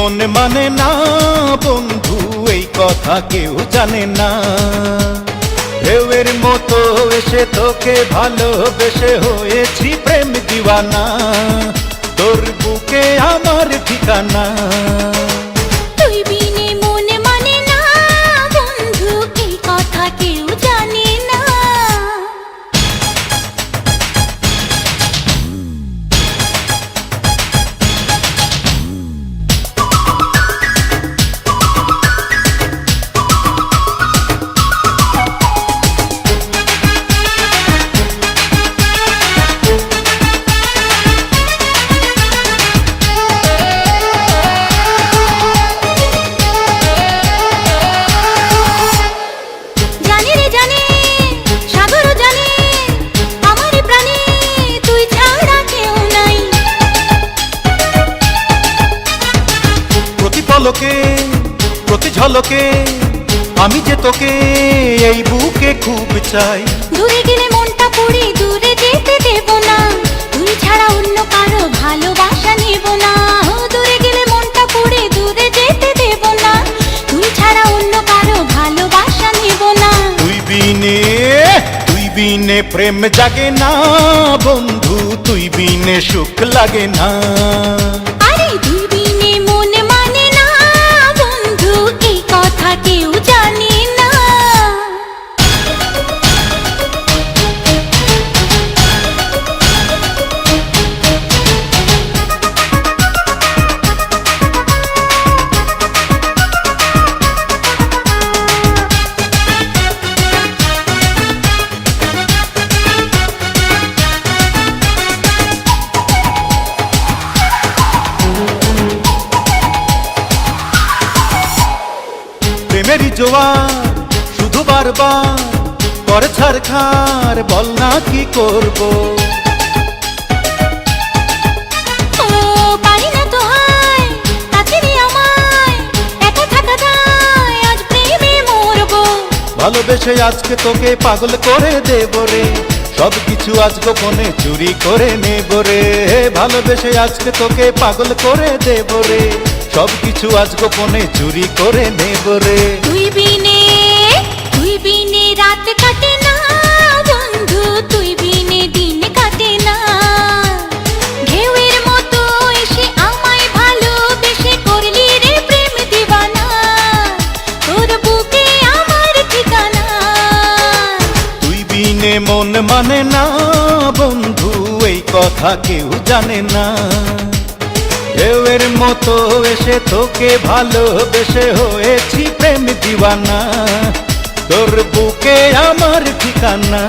মন মানে না বন্ধু, এই কথা কেউ জানে না। ঢেউয়ের মতো এসে তোকে ভালোবেসে হয়েছি প্রেম দিওয়ানা, তোর বুকে আমার ঠিকানা। তুই বিনে মন মানে না বন্ধু, এই কথা কেউ জানে না। পলকে প্রতি ঝলকে আমি যে তোকে এই বুকে খুব চাই। দূরে গেলে মনটা পুড়ে দূরে যেতে দেব না, তুই ছাড়া অন্য কারো ভালোবাসা নেব না। দূরে গেলে মনটা পুড়ে দূরে যেতে দেব না, তুই ছাড়া অন্য কারো ভালোবাসা নেব না। তুই বিনে প্রেম জাগে না বন্ধু, তুই বিনে সুখ লাগে না। আরে তুই বিনে মন মানে না বন্ধু, এই কথা কেউ জানে না। প্রেমেরই জোয়ার শুধু বারবার করে ছারখার, বল না কি করব। ও পারি না তো হায় কাছে রে আমায়, একা থাকা দায়, আজ প্রেমে মরবো। ভালোবেসে আজকে তোকে পাগল করে দেব রে, সব কিছু আজ গোপনে চুরি করে নেব রে। ভালোবেসে আজকে তোকে পাগল করে দেব রে, সব কিছু আজ গোপনে চুরি করে নেব রে। তুই বিনে রাত কাটে না বন্ধু, তুই বিনে দিন কাটে না। ঢেউয়ের মতো এসে আমায় ভালোবেসে করলি রে প্রেম দিওয়ানা, তোর বুকে আমার ঠিকানা। তুই বিনে মন মানে না বন্ধু, এই কথা কেউ জানে না। ঢেউয়ের মতো এসে তোকে ভালোবেসে হয়েছি প্রেম দিওয়ানা, তোর বুকে আমার ঠিকানা।